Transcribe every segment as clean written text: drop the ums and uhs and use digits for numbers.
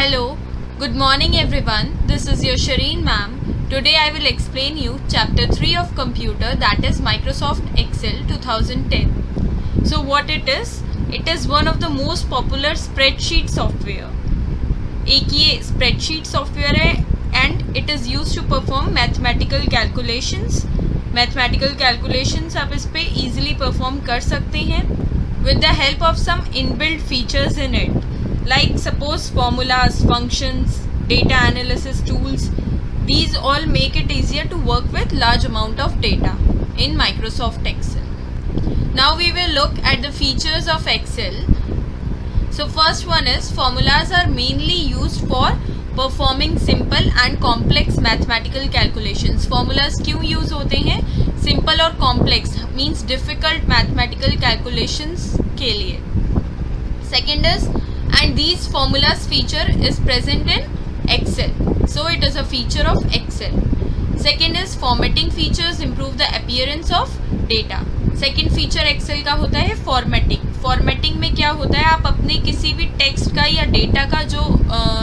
Hello, good morning everyone. This is your Shireen ma'am. Today I will explain you chapter 3 of computer, that is Microsoft Excel 2010. So what it is one of the most popular spreadsheet software. एक ये spreadsheet software है and it is used to perform mathematical calculations. Mathematical calculations आप इस पे easily perform कर सकते हैं with the help of some inbuilt features in it. Like suppose formulas, functions, data analysis tools, these all make it easier to work with large amount of data in Microsoft Excel. Now we will look at the features of Excel. So first one is formulas are mainly used for performing simple and complex mathematical calculations. Formulas क्यों use होते हैं? Simple और complex means difficult mathematical calculations के लिए. Second is and these formulas feature is present in Excel. So it is a feature of Excel. Second is formatting features improve the appearance of data. Second feature Excel का होता है formatting. Formatting में क्या होता है, आप अपने किसी भी टेक्स्ट का या डेटा का जो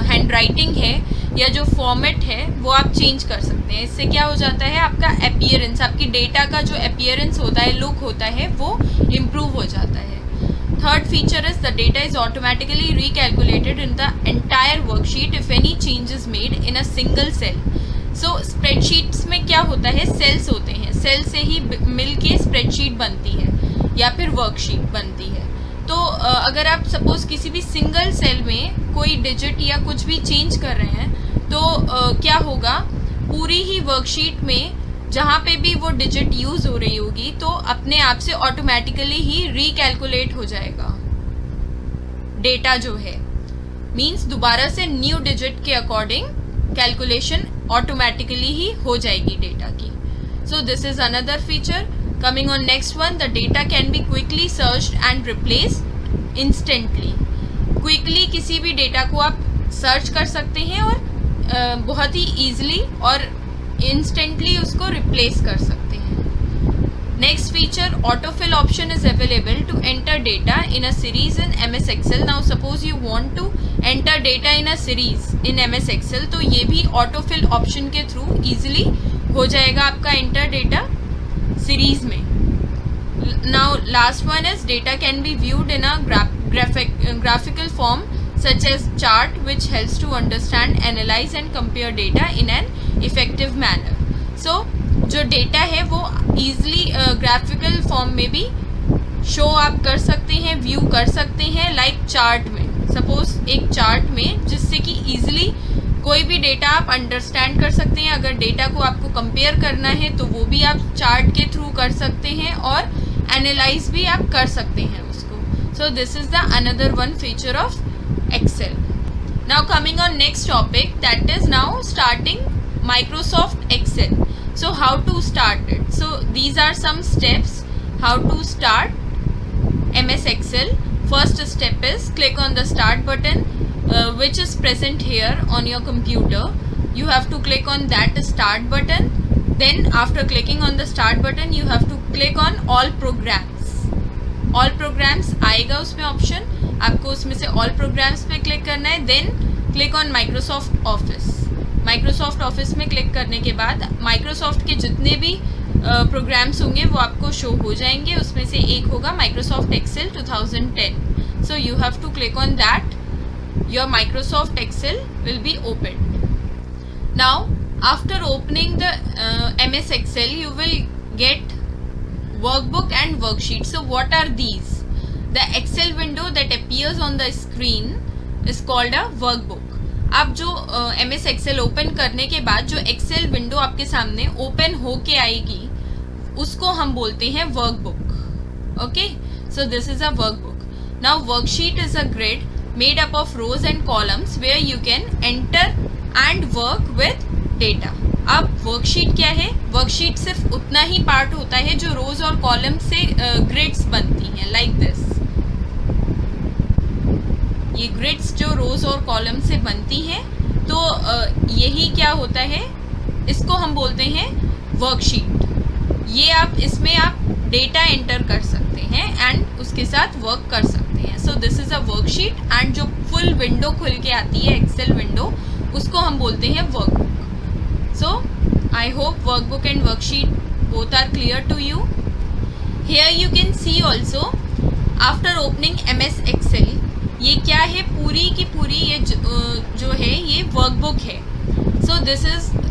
हैंडराइटिंग है या जो फॉर्मेट है वो आप चेंज कर सकते हैं. इससे क्या हो जाता है, आपका अपीयरेंस, आपकी डेटा का जो अपीयरेंस होता है, लुक होता है, वो इम्प्रूव हो जाता है. Third feature is the data is automatically recalculated in the entire worksheet if any change is made in a single cell. So spreadsheets में क्या होता है, cells होते हैं, cell से ही मिल के spreadsheet बनती है या फिर worksheet बनती है. तो अगर आप सपोज किसी भी सिंगल सेल में कोई डिजिट या कुछ भी चेंज कर रहे हैं तो क्या होगा, पूरी ही वर्कशीट में जहाँ पे भी वो डिजिट यूज़ हो रही होगी तो अपने आप से ऑटोमेटिकली ही रिकैलकुलेट हो जाएगा डेटा जो है. मींस दोबारा से न्यू डिजिट के अकॉर्डिंग कैलकुलेशन ऑटोमेटिकली ही हो जाएगी डेटा की. सो this is another feature. Coming on next one, the data can B quickly searched and replaced instantly. Quickly किसी भी डेटा को आप सर्च कर सकते हैं और बहुत ही ईजिली और इंस्टेंटली उसको रिप्लेस कर सकते हैं. Next feature, autofill option is available to enter data in a series in MS Excel. Now suppose you want to enter data in a series in MS Excel, तो ये भी autofill option के through easily हो जाएगा आपका enter data series में. Now last one is data can be viewed in a graphical form such as chart which helps to understand, analyze and compare data in an effective manner. So जो data है वो easily graphical form में भी show आप कर सकते हैं, view कर सकते हैं, लाइक चार्ट में. सपोज एक चार्ट में जिससे कि easily कोई भी डेटा आप अंडरस्टैंड कर सकते हैं. अगर डेटा को आपको कंपेयर करना है तो वो भी आप चार्ट के थ्रू कर सकते हैं और एनालाइज भी आप कर सकते हैं उसको. सो this is the another one feature of Excel. Now coming on next topic, that is now starting Microsoft Excel. So how to start it? So these are some steps how to start MS Excel. First step is click on the start button which is present here on your computer. You have to click on that start button. Then after clicking on the start button you have to click on all programs. All programs आएगा उसमें option, आपको उसमें से all programmes पे click करना है. Then click on Microsoft Office. Microsoft Office में click करने के बाद माइक्रोसॉफ्ट के जितने भी प्रोग्राम्स होंगे वो आपको शो हो जाएंगे. उसमें से एक होगा Microsoft Excel 2010. So you have to click on that. Your Microsoft Excel will be open. Now after opening the MS Excel you will get workbook and worksheet. So what are these? The Excel window that appears on the screen is called a workbook. आप जो MS Excel open करने के बाद जो Excel window आपके सामने open होके आएगी उसको हम बोलते हैं workbook. Okay, so this is a workbook. Now worksheet is a grid made up of rows and columns where you can enter and work with data. अब वर्कशीट क्या है? वर्कशीट सिर्फ उतना ही पार्ट होता है जो रोज और कॉलम से ग्रिड्स बनती हैं, लाइक दिस. ये ग्रिड्स जो रोज और कॉलम से बनती हैं तो यही क्या होता है, इसको हम बोलते हैं वर्कशीट. ये आप इसमें आप डेटा एंटर कर सकते हैं एंड उसके साथ वर्क कर सकते हैं. सो this is a worksheet, and जो फुल विंडो खुल के आती है एक्सेल विंडो, उसको हम बोलते हैं workbook. So I hope workbook and worksheet both are clear to you. Here you can see also after opening MS Excel, ये क्या है, पूरी की पूरी ये जो है ये वर्कबुक है. So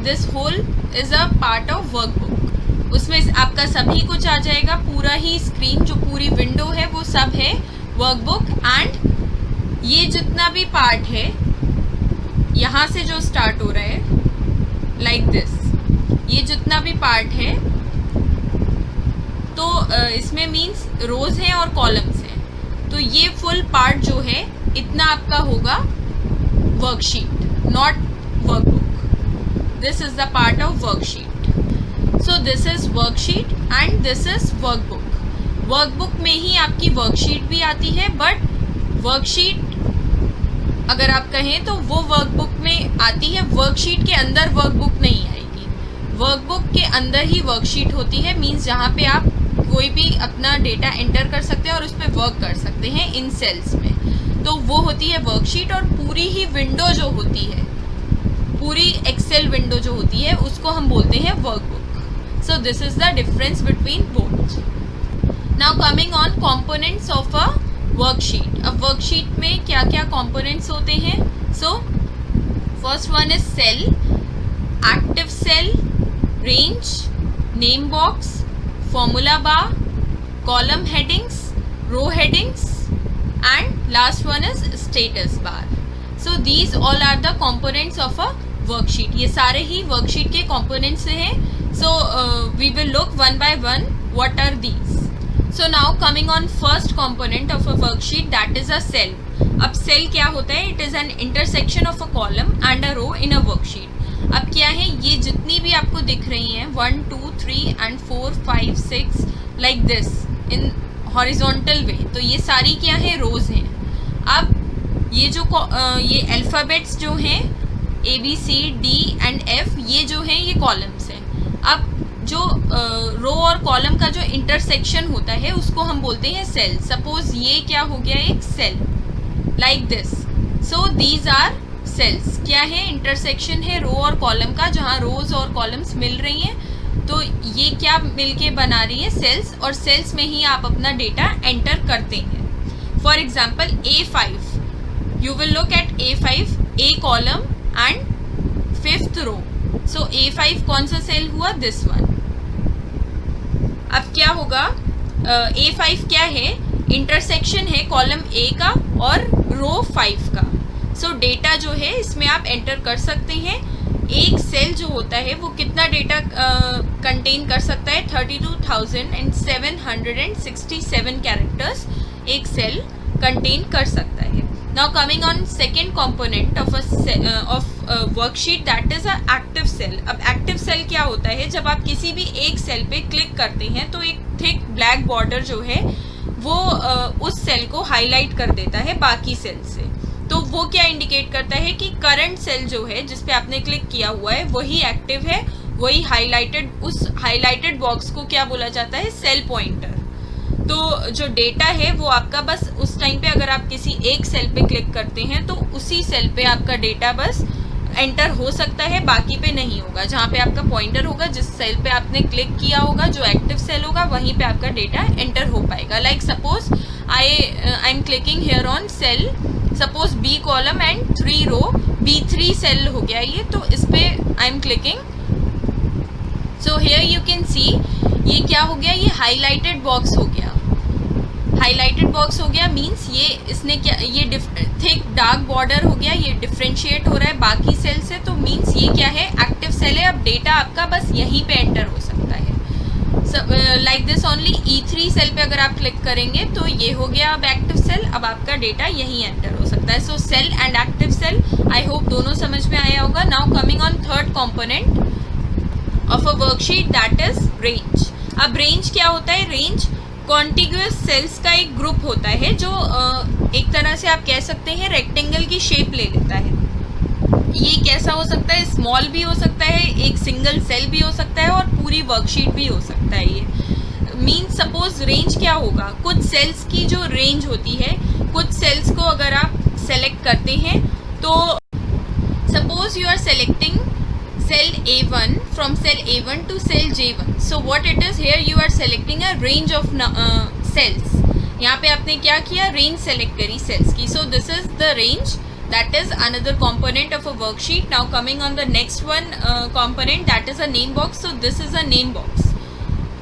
this whole is a part of workbook. उसमें आपका सभी कुछ आ जाएगा, पूरा ही स्क्रीन जो पूरी विंडो है वो सब है वर्कबुक. एंड ये जितना भी पार्ट है यहाँ से जो स्टार्ट हो रहा है लाइक दिस, ये जितना भी पार्ट है तो इसमें मीन्स रोज हैं और कॉलम्स हैं. तो ये फुल पार्ट जो है इतना आपका होगा worksheet, not workbook. This is the part of worksheet. So this is worksheet and this is workbook. Workbook में ही आपकी वर्कशीट भी आती है, बट वर्कशीट अगर आप कहें तो वो वर्कबुक में आती है, वर्कशीट के अंदर वर्कबुक नहीं आएगी. वर्कबुक के अंदर ही वर्कशीट होती है, मीन्स जहाँ पे आप कोई भी अपना डेटा एंटर कर सकते हैं और उस पर वर्क कर सकते हैं इन सेल्स में. तो वो होती है वर्कशीट. और पूरी ही विंडो जो होती है, पूरी एक्सेल विंडो जो होती है, उसको हम बोलते हैं workbook. So this is the difference between both. Now coming on components of a worksheet. अब वर्कशीट में क्या क्या कंपोनेंट्स होते हैं? So first one is cell, active cell, range, name box, formula bar, column headings, row headings, and last one is status bar. So these all are the components of a worksheet. ये सारे ही worksheet के components हैं. So we will look one by one what are these. So now coming on first component of a worksheet, that is a cell. अब cell क्या होता है? It is an intersection of a column and a row in a worksheet. अब क्या है, ये जितनी भी आपको दिख रही हैं 1 2 3 and 4 5 6 like this in horizontal way, तो ये सारी क्या है, रोज हैं. अब ये जो ये अल्फ़ाबेट्स जो हैं ABCD and F, ये जो हैं ये कॉलम्स हैं. अब जो रो और कॉलम का जो इंटरसेक्शन होता है उसको हम बोलते हैं सेल. सपोज ये क्या हो गया, एक cell like this. So these are cells. क्या है, इंटरसेक्शन है रो और कॉलम का, जहाँ रोज और कॉलम्स मिल रही हैं. तो ये क्या मिलके बना रही है, सेल्स. और सेल्स में ही आप अपना डेटा एंटर करते हैं. For example A5, you will look at A5, A column and 5th row. So A5 कौन सा सेल हुआ, दिस वन. अब क्या होगा, A5 क्या है, इंटरसेक्शन है कॉलम A का और रो 5 का. सो डेटा जो है इसमें आप एंटर कर सकते हैं. एक सेल जो होता है वो कितना डेटा कंटेन कर सकता है, 32,767 कैरेक्टर्स एक सेल कंटेन कर सकता है. Now coming on second component of worksheet, that is a active cell. अब एक्टिव सेल क्या होता है, जब आप किसी भी एक सेल पे क्लिक करते हैं तो एक थिक ब्लैक बॉर्डर जो है वो उस सेल को हाईलाइट कर देता है बाकी सेल से. तो वो क्या इंडिकेट करता है कि करंट सेल जो है जिस पे आपने क्लिक किया हुआ है वही एक्टिव है, वही हाईलाइटेड. उस हाईलाइटेड बॉक्स को क्या बोला जाता है, सेल पॉइंटर. तो जो डेटा है वो आपका बस उस टाइम पे अगर आप किसी एक सेल पे क्लिक करते हैं तो उसी सेल पे आपका डेटा बस एंटर हो सकता है, बाकी पे नहीं होगा. जहाँ पे आपका पॉइंटर होगा, जिस सेल पे आपने क्लिक किया होगा, जो एक्टिव सेल होगा वहीं पे आपका डेटा एंटर हो पाएगा. Like suppose I am clicking here on cell, suppose B column and 3 row, B3 cell हो गया ये, तो इस पे I am clicking. So here you can see ये क्या हो गया, ये हाईलाइटेड बॉक्स हो गया. हाईलाइटेड बॉक्स हो गया मीन्स ये इसने क्या, ये थिक डार्क बॉर्डर हो गया, ये डिफ्रेंशिएट हो रहा है बाकी सेल से. तो मीन्स ये क्या है, एक्टिव सेल है. अब डेटा आपका बस यहीं पे एंटर हो सकता है. Like this only E3 cell पे अगर आप क्लिक करेंगे तो ये हो गया अब एक्टिव सेल. अब आपका डेटा यहीं एंटर हो सकता है. So cell and active cell, I hope दोनों समझ में आया होगा. Now coming on third component of a worksheet, that is range. अब रेंज क्या होता है, रेंज कॉन्टिग्यूअस सेल्स का एक ग्रुप होता है जो एक तरह से आप कह सकते हैं रेक्टेंगल की शेप ले लेता है. ये कैसा हो सकता है, स्मॉल भी हो सकता है, एक सिंगल सेल भी हो सकता है और पूरी वर्कशीट भी हो सकता है. ये मीन्स सपोज रेंज क्या होगा, कुछ सेल्स की जो रेंज होती है कुछ सेल्स को अगर आप सेलेक्ट करते हैं तो suppose you are selecting cell A1 from cell A1 to cell J1. So what it is, here you are selecting a range of cells. यहाँ पे आपने क्या किया, range select करी cells की. So this is the range, that is another component of a worksheet. Now coming on the next one component, that is a name box. So this is a name box.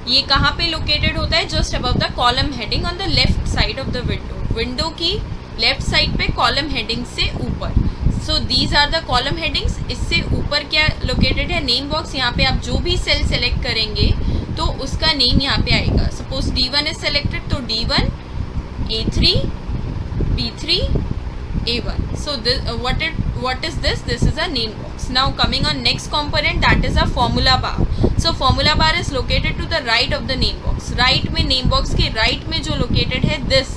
ये कहाँ पे located होता है, just above the column heading on the left side of the window. Window की left side पे column heading से ऊपर. So these are the column headings. इससे ऊपर क्या लोकेटेड है, नेम बॉक्स. यहाँ पे आप जो भी सेल सेलेक्ट करेंगे तो उसका नेम यहाँ पे आएगा. सपोज D1 इज सेलेक्टेड तो D1, A3, B3, A1. So what is this? This is a name box. Now coming on next component, that is a formula bar. So formula bar is located to the right of the name box. Right में name box के right में जो located है this.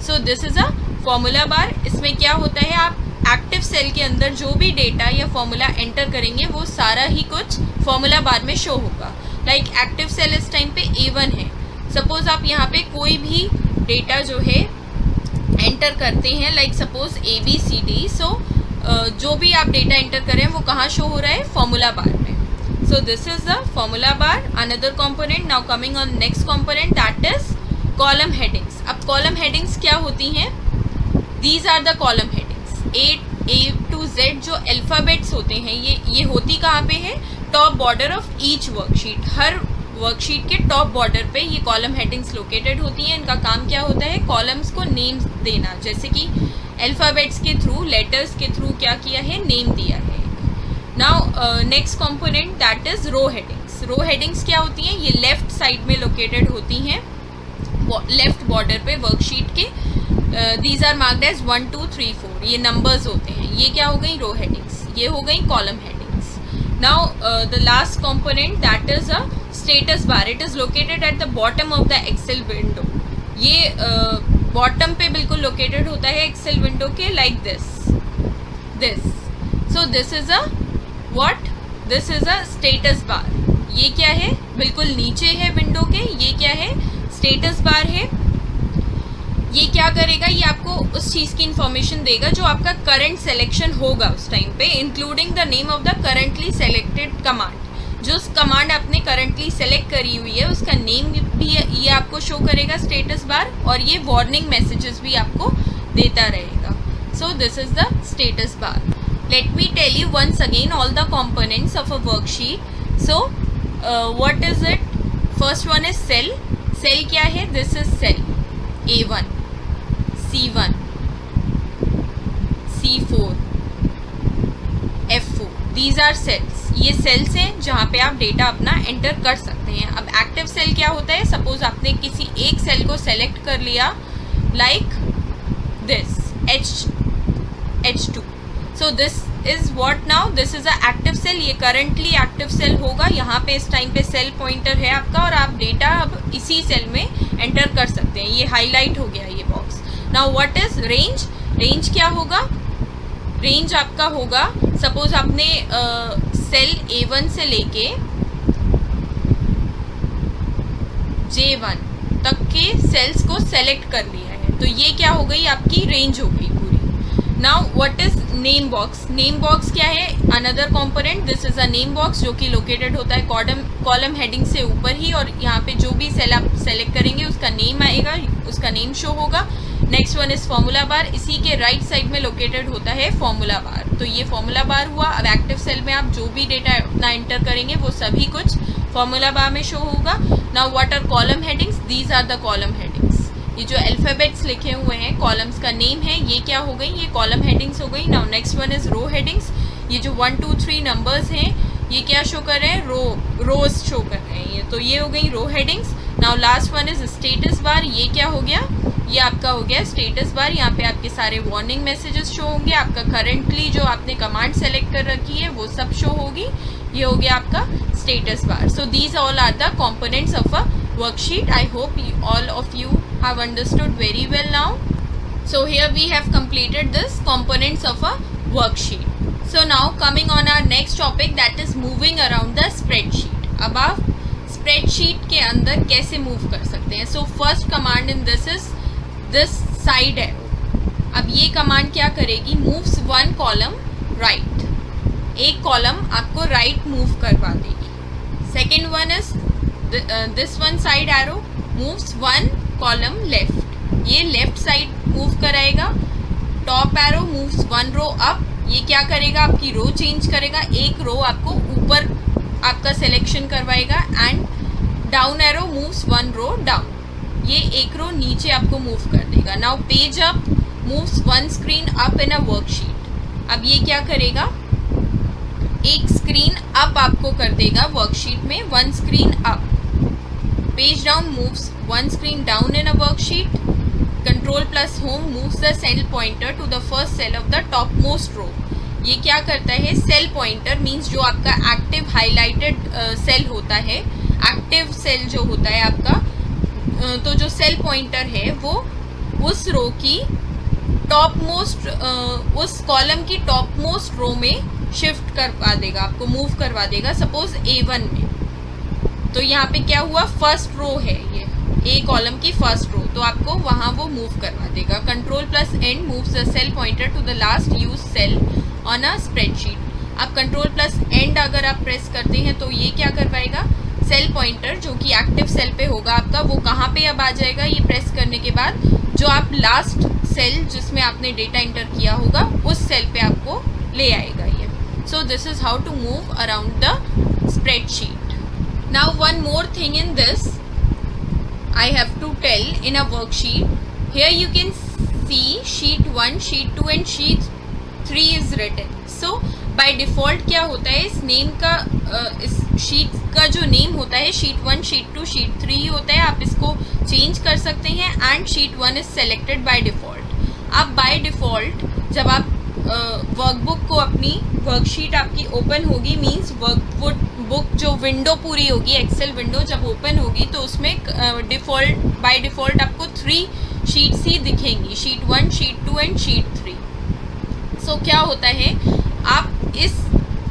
So this is a formula bar. इसमें क्या होता है, आप एक्टिव सेल के अंदर जो भी डेटा या फॉर्मूला एंटर करेंगे वो सारा ही कुछ फॉर्मूला बार में शो होगा. लाइक एक्टिव सेल इस टाइम पे A1 है. सपोज आप यहाँ पे कोई भी डेटा जो है एंटर करते हैं, लाइक सपोज ABCD. सो जो भी आप डेटा एंटर करें वो कहाँ शो हो रहा है, फॉर्मूला बार में. So this is the formula bar, another component. Now coming on next component, that is column headings. अब कॉलम हेडिंग्स क्या होती हैं, these are the column headings. A to Z जो अल्फ़ाबेट्स होते हैं, ये होती कहाँ पे है, top border of each worksheet. हर वर्कशीट के टॉप बॉर्डर पे ये कॉलम हेडिंग्स लोकेटेड होती हैं. इनका काम क्या होता है, कॉलम्स को नेम्स देना. जैसे कि अल्फ़ाबेट्स के थ्रू, लेटर्स के थ्रू क्या किया है, नेम दिया है. Now next component, that is row headings. Row headings क्या होती हैं, ये लेफ्ट साइड में लोकेटेड होती हैं, लेफ्ट बॉर्डर पे वर्कशीट के. These are marked as 1 2 3 4. ये नंबर्स होते हैं. ये क्या हो गई, रो हेडिंग्स. ये हो गई column headings. Now the last component, that is a status bar. It is located at the bottom of the Excel window. ये बॉटम पे बिल्कुल लोकेटेड होता है एक्सेल विंडो के, like this. So this is a what, this is a status bar. ये क्या है, बिल्कुल नीचे है विंडो के. ये क्या है, स्टेटस बार है. ये क्या करेगा, ये आपको उस चीज़ की इन्फॉर्मेशन देगा जो आपका करंट सिलेक्शन होगा उस टाइम पे, including the name of the currently selected command. जो कमांड आपने करंटली सेलेक्ट करी हुई है उसका नेम भी ये आपको शो करेगा स्टेटस बार, और ये वार्निंग मैसेजेस भी आपको देता रहेगा. So this is the status bar. Let me tell you once again all the components of a worksheet. So what is it, first one is cell. Cell क्या है, this is cell A1, C1, C4, F4. These are cells. ये cells हैं जहाँ पे आप data अपना enter कर सकते हैं. अब एक्टिव सेल क्या होता है, सपोज आपने किसी एक सेल को सेलेक्ट कर लिया, like this H2. So this is what now, this is a active cell. ये करंटली एक्टिव सेल होगा. यहाँ पे इस टाइम पे सेल पॉइंटर है आपका, और आप डेटा अब इसी सेल में एंटर कर सकते हैं. ये हाईलाइट हो गया ये box. Now what is range. Range क्या होगा, रेंज आपका होगा, सपोज आपने सेल A1 से लेके J1 तक के सेल्स को सेलेक्ट कर लिया है, तो ये क्या हो गई, आपकी रेंज हो गई पूरी. Now what is name box. Name box क्या है, another component. This is a name box जो कि लोकेटेड होता है कॉलम हेडिंग से ऊपर ही, और यहाँ पे जो भी सेल आप सेलेक्ट करेंगे उसका नेम आएगा, उसका नेम शो होगा. Next one is formula bar. इसी के राइट साइड में लोकेटेड होता है फॉर्मूला बार. तो ये फॉर्मूला बार हुआ. अब एक्टिव सेल में आप जो भी डेटा अपना एंटर करेंगे वो सभी कुछ फॉर्मूला बार में शो होगा. Now what are column headings, these are the column headings. ये जो अल्फ़ाबेट्स लिखे हुए हैं, कॉलम्स का नेम है, ये क्या हो गई, ये कॉलम हेडिंग्स हो गई. Now next one is row headings. ये जो 1 2 3 नंबर्स हैं ये क्या शो कर रहे हैं, रोज शो कर रहे हैं ये, तो ये हो गई row headings. Now last one is status bar. ये क्या हो गया, ये आपका हो गया स्टेटस बार. यहाँ पे आपके सारे वार्निंग मैसेजेस शो होंगे, आपका करंटली जो आपने कमांड सेलेक्ट कर रखी है वो सब शो होगी. ये हो गया आपका status bar. So these all are the components of a worksheet. I hope all of you have understood very well now. So here we have completed this components of a worksheet. So now coming on our next topic, that is moving around the spreadsheet. अब आप spreadsheet के अंदर कैसे move कर सकते हैं. So first command in this is this side arrow. अब ये कमांड क्या करेगी, मूव्स वन कॉलम राइट, एक कॉलम आपको राइट मूव करवा देगी। Second one is this one side arrow moves one column left, ये लेफ्ट साइड मूव कराएगा। टॉप एरो मूव्स वन रो अप, ये क्या करेगा, आपकी रो चेंज करेगा, एक रो आपको ऊपर आपका सिलेक्शन करवाएगा। And down arrow moves one row down, ये एक रो नीचे आपको मूव कर देगा। Now page up moves one screen up in a worksheet, अब ये क्या करेगा, एक स्क्रीन अप आपको कर देगा वर्कशीट में, one screen up. Page down moves one screen down in a worksheet. Control plus home moves the cell pointer to the first cell of the topmost row, ये क्या करता है, cell pointer means जो आपका active highlighted cell होता है, active cell जो होता है आपका, तो जो सेल पॉइंटर है वो उस रो की टॉप मोस्ट, उस कॉलम की टॉप मोस्ट रो में शिफ्ट करवा देगा, आपको मूव करवा देगा। सपोज A1 में, तो यहाँ पे क्या हुआ, फर्स्ट रो है ये, ए कॉलम की फर्स्ट रो, तो आपको वहाँ वो मूव करवा देगा। Control plus end moves the cell pointer to the last use cell on a spreadsheet. अब कंट्रोल प्लस एंड अगर आप प्रेस करते हैं तो ये क्या करवाएगा, सेल पॉइंटर जो कि एक्टिव सेल पे होगा आपका, वो कहाँ पे अब आ जाएगा, ये प्रेस करने के बाद जो आप लास्ट सेल जिसमें आपने डेटा एंटर किया होगा उस सेल पे आपको ले आएगा ये। So this is how to move around the spreadsheet. Now one more thing in this I have to tell in a worksheet. Here you can see sheet 1, sheet 2 and sheet 3 is written. So by default क्या होता है, इस name का इस sheet का जो name होता है sheet 1, sheet 2, sheet 3 होता है, आप इसको चेंज कर सकते हैं। And sheet 1 is selected by default। अब by default जब आप वर्कबुक को, अपनी वर्कशीट आपकी ओपन होगी, मीन्स वर्कबुक जो विंडो पूरी होगी, एक्सेल विंडो जब ओपन होगी तो उसमें बाय डिफ़ॉल्ट आपको 3 शीट्स ही दिखेंगी, शीट 1, शीट 2 एंड शीट 3। सो क्या होता है, आप इस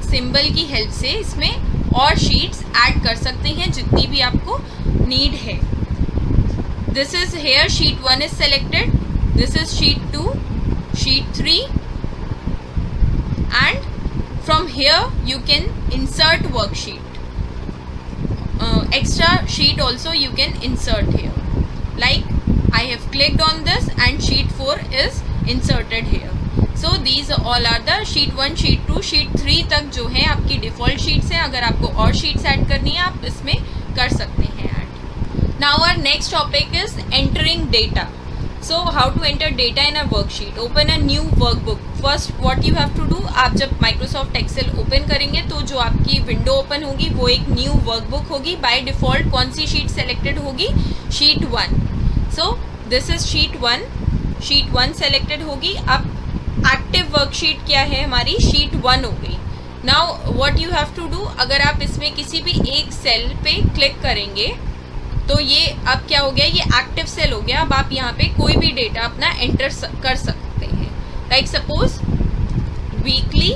सिंबल की हेल्प से इसमें और शीट्स ऐड कर सकते हैं जितनी भी आपको नीड है। This is here sheet 1 is selected, this is sheet 2, sheet 3 and from here you can insert worksheet, extra sheet also you can insert here, like I have clicked on this and sheet 4 is inserted here. So these all are the sheet 1, sheet 2, sheet 3 तक जो है आपकी default sheets हैं। अगर आपको और sheets add करनी है आप इसमें कर सकते हैं add. Now our next topic is entering data. So how to enter data in a worksheet? Open a new workbook. First what you have to do, आप जब Microsoft Excel ओपन करेंगे तो जो आपकी विंडो ओपन होगी वो एक new workbook होगी। बाय डिफ़ॉल्ट कौन सी शीट सेलेक्टेड होगी, sheet 1। So this is sheet 1, sheet 1 selected होगी। अब एक्टिव वर्कशीट क्या है हमारी, शीट 1 हो गई। Now what you have to do, अगर आप इसमें किसी भी एक सेल पे क्लिक करेंगे तो ये अब क्या हो गया, ये एक्टिव सेल हो गया। अब आप यहाँ पे कोई भी डेटा अपना एंटर कर सकते हैं। Like suppose weekly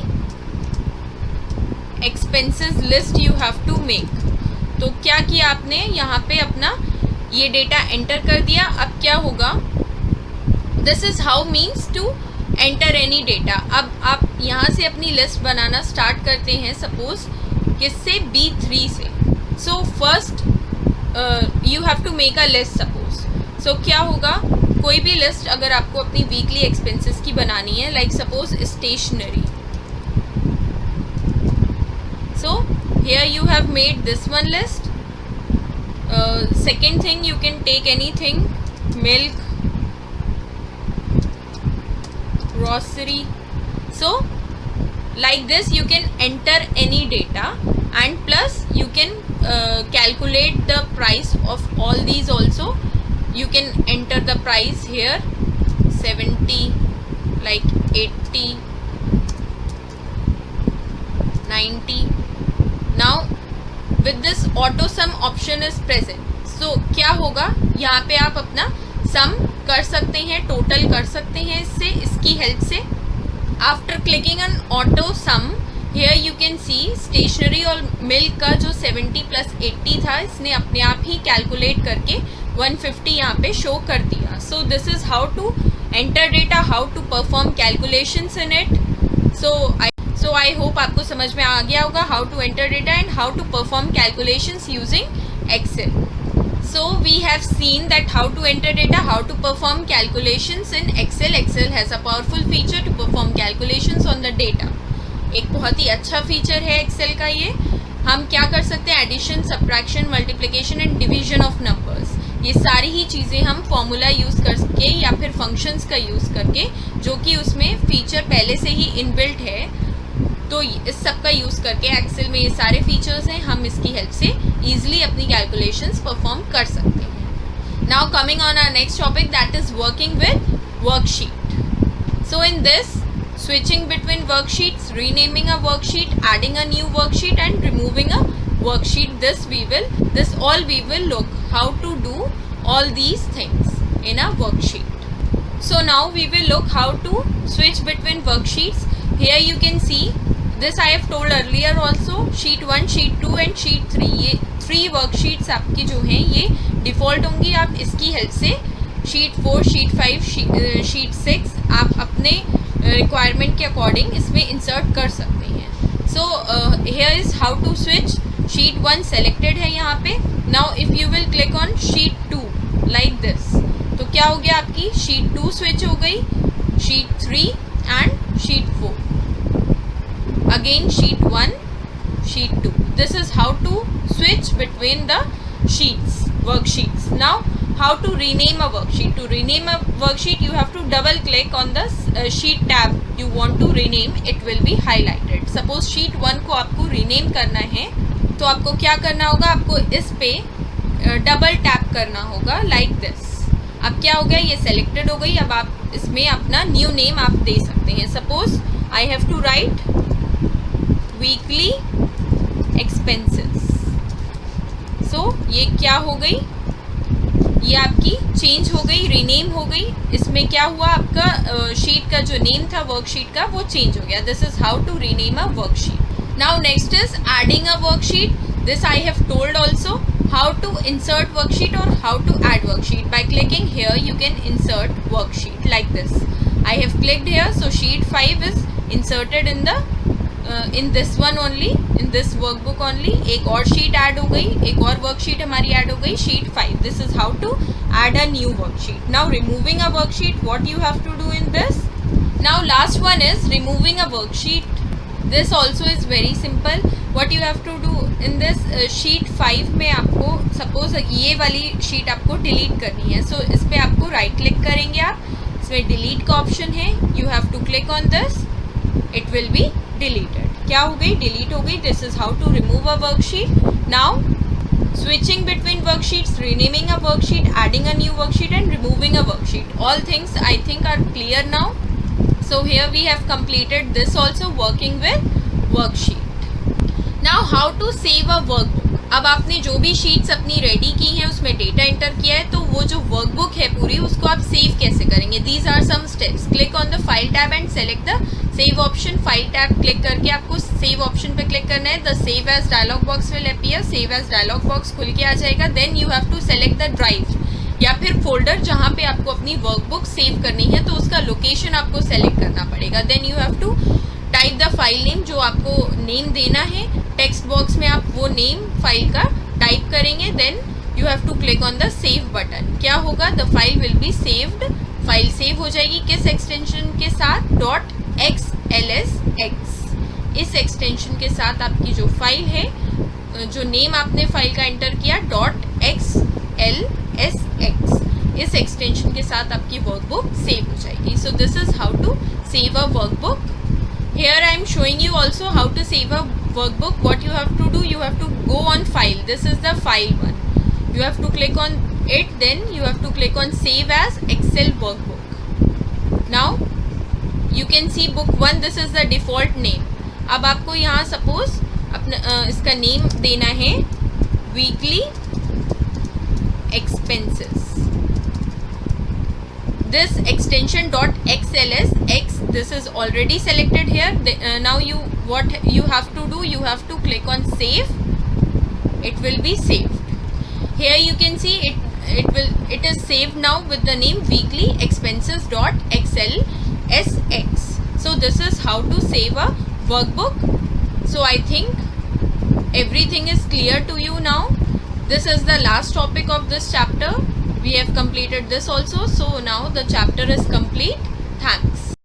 expenses list you have to make, तो क्या किया आपने, यहाँ पे अपना ये डेटा एंटर कर दिया। अब क्या होगा, this is how means to enter any data. अब आप यहाँ से अपनी लिस्ट बनाना स्टार्ट करते हैं, सपोज किससे, B3 से। So first you have to make a list suppose. So क्या होगा, कोई भी लिस्ट अगर आपको अपनी वीकली एक्सपेंसेस की बनानी है, like suppose stationery. So here you have made this one list. Second thing, you can take anything, milk, grocery. So like this you can enter any data, and plus you can calculate the price of all these also. You can enter the price here, 70, like 80, 90. Now with this auto sum option is present. So क्या होगा, यहाँ पे आप अपना सम कर सकते हैं, total कर सकते हैं इसकी हेल्प से। After clicking on auto sum, here you can see stationery और मिल्क का जो 70 + 80 था, इसने अपने आप ही कैलकुलेट करके 150 यहाँ पे शो कर दिया। So this is how to enter data, how to perform calculations in it. So I hope आपको समझ में आ गया होगा how to enter data and how to perform calculations using Excel. So we have seen that how to enter data, how to perform calculations in Excel. Excel has a powerful feature to perform calculations on the data. एक बहुत ही अच्छा feature है Excel का ये. हम क्या कर सकते हैं, addition, subtraction, multiplication and division of numbers, ये सारी ही चीज़ें हम फॉर्मूला यूज़ करके या फिर फंक्शंस का यूज़ करके, जो कि उसमें फीचर पहले से ही इनबिल्ट है, तो इस सब का यूज़ करके एक्सेल में ये सारे फीचर्स हैं, हम इसकी हेल्प से ईजिली अपनी कैलकुलेशंस परफॉर्म कर सकते हैं. Now coming on our next topic, that is working with worksheet. So in this, switching between worksheets, renaming a worksheet, adding a new worksheet and removing a worksheet, this all we will look how to do all these things in a worksheet. So now we will look how to switch between worksheets. Here you can see this, I have told earlier also, sheet 1, sheet 2 and sheet 3, ये 3 worksheets आपकी जो हैं ये default होंगी. आप इसकी help से sheet 4, sheet 5, sheet 6 आप अपने रिक्वायरमेंट के अकॉर्डिंग इसमें इंसर्ट कर सकते हैं. So here is how to switch. Sheet 1 selected है यहाँ पे. Now if you will click on sheet 2 like this, तो क्या हो गया, आपकी शीट 2 स्विच हो गई, sheet 3 and sheet 4, again sheet 1, sheet 2. This is how to switch between the sheets, worksheets. Now how to rename a worksheet. To rename a worksheet you have to double click on the sheet tab you want to rename. It will be highlighted. Suppose sheet 1 को आपको rename करना है, तो आपको क्या करना होगा, आपको इस पे डबल टैप करना होगा लाइक दिस. अब क्या हो गया, ये सेलेक्टेड हो गई. अब आप इसमें अपना न्यू नेम आप दे सकते हैं. Suppose I have to write weekly expenses. So ये क्या हो गई, ये आपकी चेंज हो गई, रीनेम हो गई. इसमें क्या हुआ, आपका शीट का जो नेम था वर्कशीट का वो चेंज हो गया. This is how to rename a worksheet. Now next is adding a worksheet. This I have told also how to insert worksheet और how to add worksheet. By clicking here you can insert worksheet like this. I have clicked here, so sheet 5 is inserted in this one only, in this workbook only. एक और sheet add हो गई, एक और worksheet हमारी add हो गई, sheet 5. This is how to add a new worksheet. Now removing a worksheet, what you have to do in this? Now last one is removing a worksheet. This also is very simple. What you have to do in this sheet 5 में आपको suppose ये वाली sheet आपको delete करनी है. So इस पे आपको right click करेंगे आप, इसमें delete का option है. You have to click on this. It will be deleted. क्या हो गई, delete हो गई. This is how to remove a worksheet. Now switching between worksheets, renaming a worksheet, adding a new worksheet and removing a worksheet. All things I think are clear now. So here we have completed this also, working with worksheet. Now how to save a workbook. अब आपने जो भी sheets अपनी ready की हैं उसमें data enter किया है, तो वो जो वर्कबुक है पूरी उसको आप सेव कैसे करेंगे. These are some steps. Click on the file tab and select the save option. File tab click करके आपको सेव ऑप्शन पे क्लिक करना है. The save as dialog box will appear. Save as dialog box खुल के आ जाएगा. Then you have to select the drive या फिर फोल्डर जहाँ पे आपको अपनी वर्कबुक सेव करनी है, तो उसका लोकेशन आपको सेलेक्ट करना पड़ेगा. Then you have to type the file name, जो आपको नेम देना है. टेक्स्ट बॉक्स में आप वो नेम फाइल का टाइप करेंगे. Then you have to click on the save button. क्या होगा, the file will be saved. File save हो जाएगी किस एक्सटेंशन के साथ, .xlsx. इस एक्सटेंशन के साथ आपकी जो फाइल है, जो नेम आपने फाइल का एंटर किया .xlsx, इस एक्सटेंशन के साथ आपकी वर्कबुक सेव हो जाएगी. So this is how to save a workbook. Here I am showing you also how to save a workbook. What you have to do, you have to go on file. This is the file one. You have to click on it. Then you have to click on save as Excel workbook. Now you can see book 1. This is the default name. अब आपको यहाँ suppose अपना इसका name देना है weekly expenses. This extension .xlsx, this is already selected here. Now what you have to do, you have to click on save. It will be saved. Here you can see it is saved now with the name weekly expenses.xl sx. So this is how to save a workbook. So I think everything is clear to you now. This is the last topic of this chapter. We have completed this also. So now the chapter is complete.